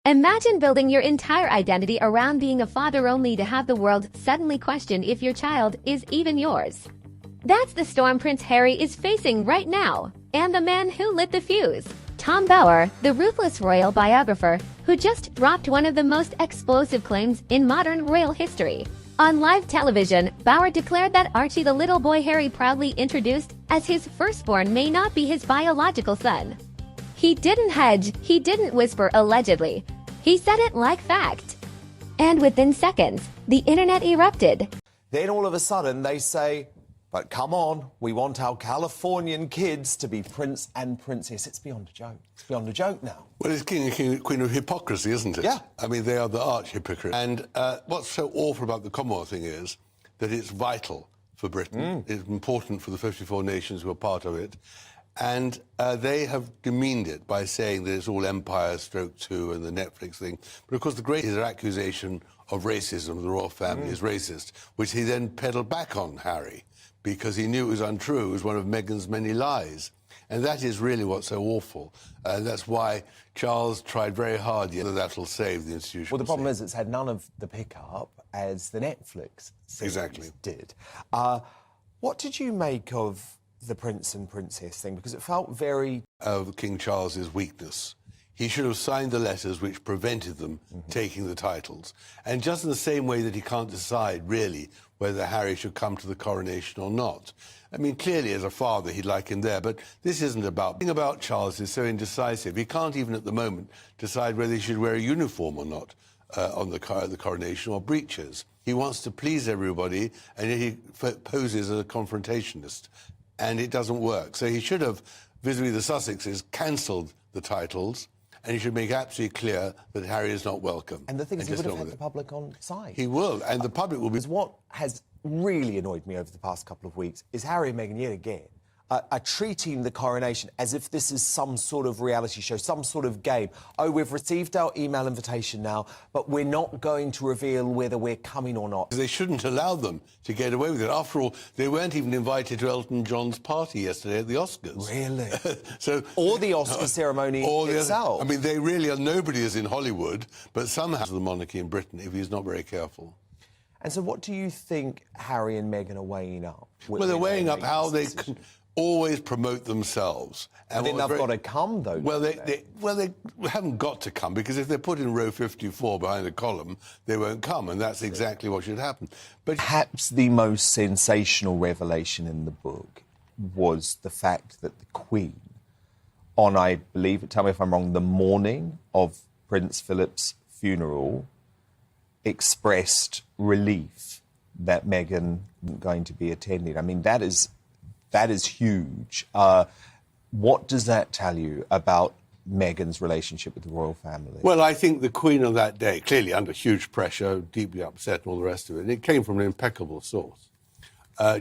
Imagine building your entire identity around being a father only to have the world suddenly question if your child is even yours. That's the storm Prince Harry is facing right now, and the man who lit the fuse. Tom Bower, the ruthless royal biographer, who just dropped one of the most explosive claims in modern royal history. On live television, Bower declared that Archie, the little boy Harry proudly introduced as his firstborn, may not be his biological son. He didn't hedge, he didn't whisper allegedly. He said it like fact. And within seconds, the internet erupted. Then all of a sudden they say, but come on, we want our Californian kids to be prince and princess. It's beyond a joke. It's beyond a joke now. Well, it's king and queen of hypocrisy, isn't it? Yeah. I mean, they are the arch hypocrites. And what's so awful about the Commonwealth thing is that it's vital for Britain. It's important for the 54 nations who are part of it. And they have demeaned it by saying that it's all Empire Stroke 2 and the Netflix thing. But, of course, the greatest accusation of racism of the royal family is racist, which he then peddled back on Harry because he knew it was untrue. It was one of Meghan's many lies. And that is really what's so awful. And that's why Charles tried very hard, yet that will save the institution. Well, the problem is it's had none of the pickup as the Netflix series did. What did you make of the prince and princess thing? Because it felt very... King Charles's weakness. He should have signed the letters which prevented them taking the titles. And just in the same way that he can't decide, really, whether Harry should come to the coronation or not. I mean, clearly, as a father, he'd like him there, but this isn't about... The thing about Charles is so indecisive. He can't even, at the moment, decide whether he should wear a uniform or not on the coronation, or breeches. He wants to please everybody, and yet he poses as a confrontationist. And it doesn't work. So he should have, vis-a-vis the Sussexes, cancelled the titles, and he should make absolutely clear that Harry is not welcome. And the thing is, he would have had the public on side. He will, and the public will be... What has really annoyed me over the past couple of weeks is Harry and Meghan, yet again, are treating the coronation as if this is some sort of reality show, some sort of game. Oh, we've received our email invitation now, but we're not going to reveal whether we're coming or not. They shouldn't allow them to get away with it. After all, they weren't even invited to Elton John's party yesterday at the Oscars. Really? Or the Oscar ceremony itself. I mean, they really are... Nobody is in Hollywood, but somehow the monarchy in Britain, if he's not very careful. And so what do you think Harry and Meghan are weighing up? Well, they're weighing up how they can always promote themselves. And then they've got to come, though. Well, they haven't got to come, because if they're put in row 54 behind a column, they won't come, and that's exactly what should happen. But perhaps the most sensational revelation in the book was the fact that the Queen, on, I believe, tell me if I'm wrong, the morning of Prince Philip's funeral, expressed relief that Meghan wasn't going to be attending. I mean, that is huge. What does that tell you about Meghan's relationship with the royal family? Well, I think the Queen on that day, clearly under huge pressure, deeply upset and all the rest of it, and it came from an impeccable source,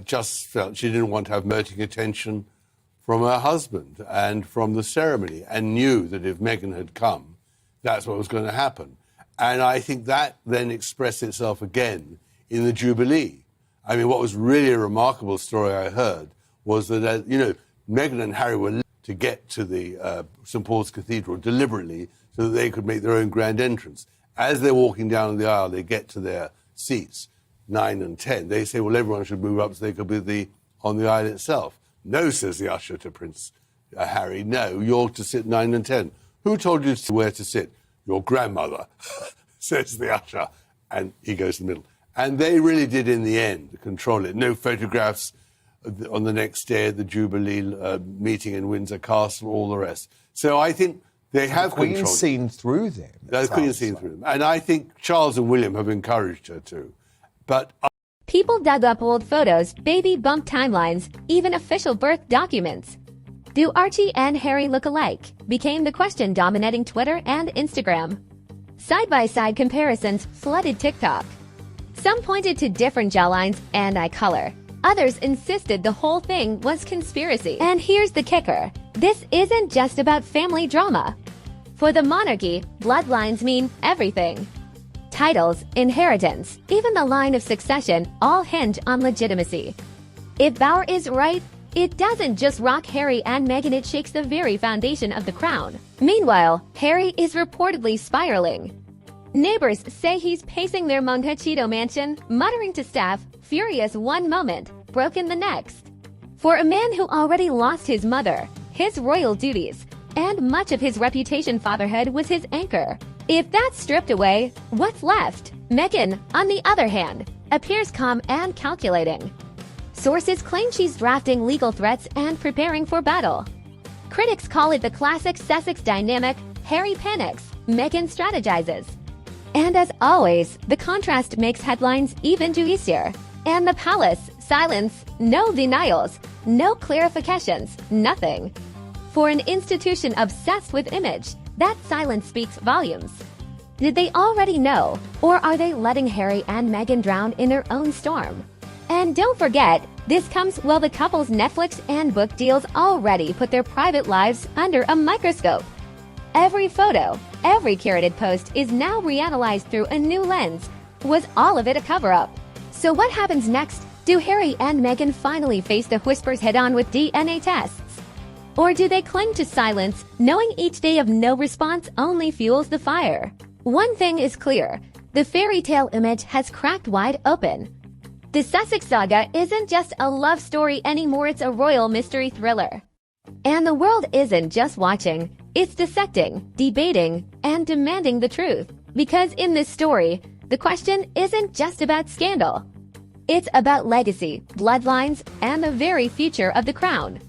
just felt she didn't want to have diverting attention from her husband and from the ceremony, and knew that if Meghan had come, that's what was going to happen. And I think that then expressed itself again in the Jubilee. I mean, what was really a remarkable story I heard was that, you know, Meghan and Harry were to get to the St. Paul's Cathedral deliberately so that they could make their own grand entrance. As they're walking down the aisle, they get to their seats, 9 and 10. They say, well, everyone should move up so they could be on the aisle itself. No, says the usher to Prince Harry, no, you're to sit 9 and 10. Who told you where to sit? Your grandmother, says the usher, and he goes to the middle. And they really did, in the end, control it. No photographs on the next day at the Jubilee meeting in Windsor Castle, all the rest. So I think they have control. The Queen's seen through them. The Queen's seen through them. And I think Charles and William have encouraged her to. But people dug up old photos, baby bump timelines, even official birth documents. Do Archie and Harry look alike? Became the question dominating Twitter and Instagram. Side-by-side comparisons flooded TikTok. Some pointed to different jawlines and eye color. Others insisted the whole thing was conspiracy. And here's the kicker. This isn't just about family drama. For the monarchy, bloodlines mean everything. Titles, inheritance, even the line of succession all hinge on legitimacy. If Bower is right, it doesn't just rock Harry and Meghan, it shakes the very foundation of the crown. Meanwhile, Harry is reportedly spiraling. Neighbors say he's pacing their Montecito mansion, muttering to staff, furious one moment, broken the next. For a man who already lost his mother, his royal duties, and much of his reputation fatherhood was his anchor. If that's stripped away, what's left? Meghan, on the other hand, appears calm and calculating. Sources claim she's drafting legal threats and preparing for battle. Critics call it the classic Sussex dynamic: Harry panics, Meghan strategizes. And as always, the contrast makes headlines even juicier. And the palace, silence, no denials, no clarifications, nothing. For an institution obsessed with image, that silence speaks volumes. Did they already know, or are they letting Harry and Meghan drown in their own storm? And don't forget, this comes while the couple's Netflix and book deals already put their private lives under a microscope. Every photo, every curated post is now reanalyzed through a new lens. Was all of it a cover-up? So what happens next? Do Harry and Meghan finally face the whispers head-on with DNA tests? Or do they cling to silence, knowing each day of no response only fuels the fire? One thing is clear, the fairy tale image has cracked wide open. The Sussex saga isn't just a love story anymore, it's a royal mystery thriller. And the world isn't just watching, it's dissecting, debating, and demanding the truth. Because in this story, the question isn't just about scandal. It's about legacy, bloodlines, and the very future of the crown.